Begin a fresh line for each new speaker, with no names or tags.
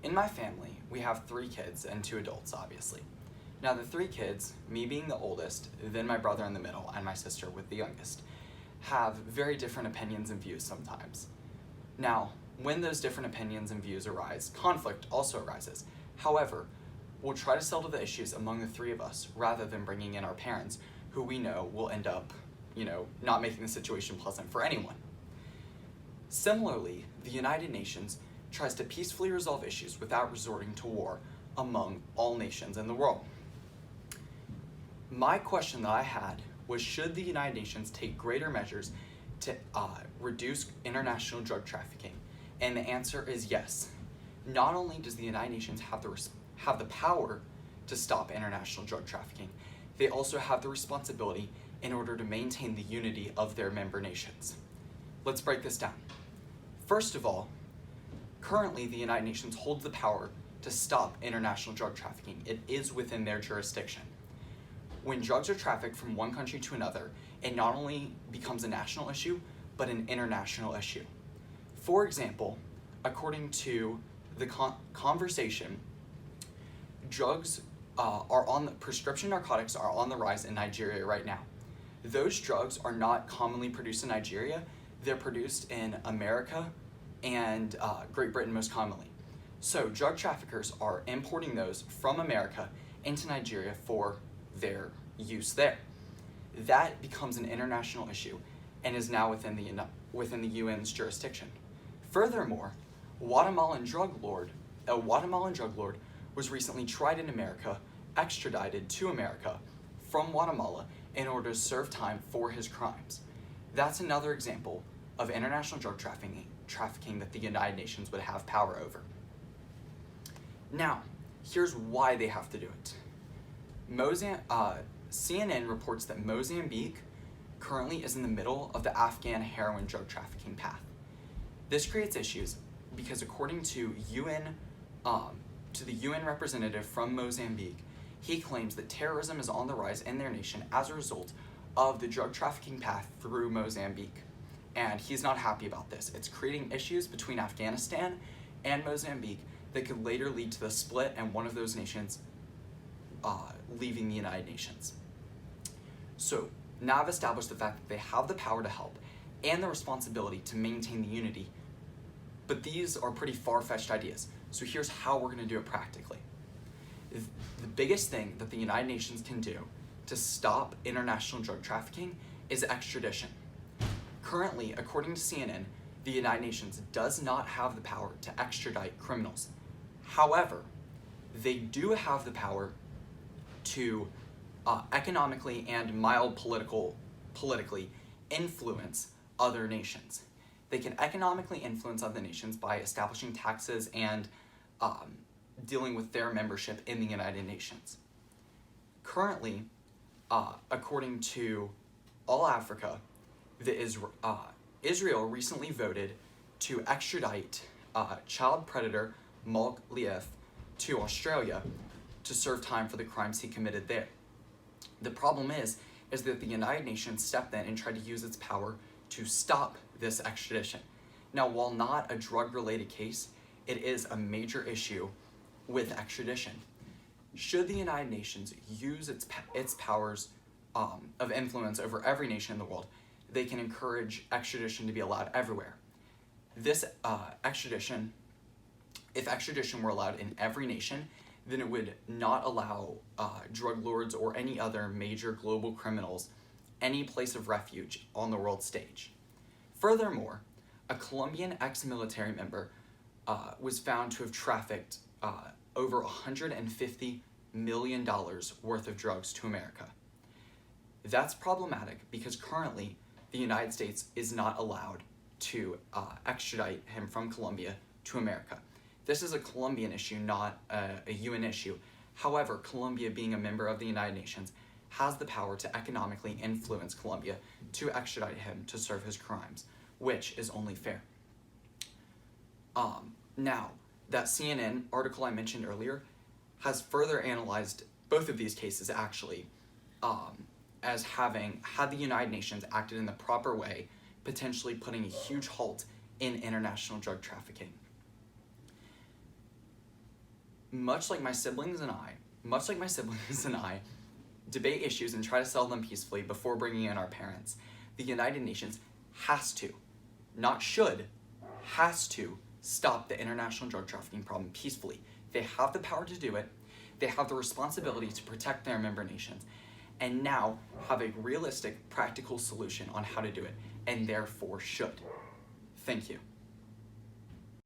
In my family, we have 3 kids and 2 adults, obviously. Now the 3 kids, me being the oldest, then my brother in the middle, and my sister with the youngest, have very different opinions and views sometimes. Now, when those different opinions and views arise, conflict also arises. However, we'll try to settle the issues among the 3 of us rather than bringing in our parents, who we know will end up, not making the situation pleasant for anyone. Similarly, the United Nations tries to peacefully resolve issues without resorting to war among all nations in the world. My question that I had was, should the United Nations take greater measures to reduce international drug trafficking? And the answer is yes. Not only does the United Nations have the power to stop international drug trafficking, they also have the responsibility in order to maintain the unity of their member nations. Let's break this down. First of all, currently the United Nations holds the power to stop international drug trafficking. It is within their jurisdiction. When drugs are trafficked from one country to another, it not only becomes a national issue, but an international issue. For example, according to the conversation, prescription narcotics are on the rise in Nigeria right now. Those drugs are not commonly produced in Nigeria. They're produced in America and Great Britain most commonly. So drug traffickers are importing those from America into Nigeria for their use there. That becomes an international issue and is now within the UN's jurisdiction. Furthermore, a Guatemalan drug lord was recently tried in America, extradited to America from Guatemala in order to serve time for his crimes. That's another example of international drug trafficking that the United Nations would have power over. Now, here's why they have to do it. CNN reports that Mozambique currently is in the middle of the Afghan heroin drug trafficking path. This creates issues because according to the UN representative from Mozambique, he claims that terrorism is on the rise in their nation as a result of the drug trafficking path through Mozambique. And he's not happy about this. It's creating issues between Afghanistan and Mozambique that could later lead to the split and one of those nations leaving the United Nations. So now I've established the fact that they have the power to help and the responsibility to maintain the unity, but these are pretty far-fetched ideas. So here's how we're going to do it practically. The biggest thing that the United Nations can do to stop international drug trafficking is extradition. Currently, according to CNN, the United Nations does not have the power to extradite criminals. However, they do have the power to economically and politically influence other nations. They can economically influence other nations by establishing taxes and dealing with their membership in the United Nations. Currently, according to All Africa, Israel recently voted to extradite child predator Malk Lief to Australia to serve time for the crimes he committed there. The problem is that the United Nations stepped in and tried to use its power to stop this extradition. Now, while not a drug-related case, it is a major issue with extradition. Should the United Nations use its powers of influence over every nation in the world, they can encourage extradition to be allowed everywhere. This extradition, if extradition were allowed in every nation, then it would not allow drug lords or any other major global criminals any place of refuge on the world stage. Furthermore, a Colombian ex-military member was found to have trafficked over $150 million worth of drugs to America. That's problematic because currently the United States is not allowed to extradite him from Colombia to America. This is a Colombian issue, not a UN issue. However, Colombia, being a member of the United Nations, has the power to economically influence Colombia to extradite him to serve his crimes, which is only fair. Now, that CNN article I mentioned earlier has further analyzed both of these cases actually as having, had the United Nations acted in the proper way, potentially putting a huge halt in international drug trafficking. much like my siblings and I debate issues and try to settle them peacefully before bringing in our parents, the United Nations has to, not should, has to stop the international drug trafficking problem peacefully. They have the power to do it, they have the responsibility to protect their member nations, and now have a realistic, practical solution on how to do it, and therefore should. Thank you.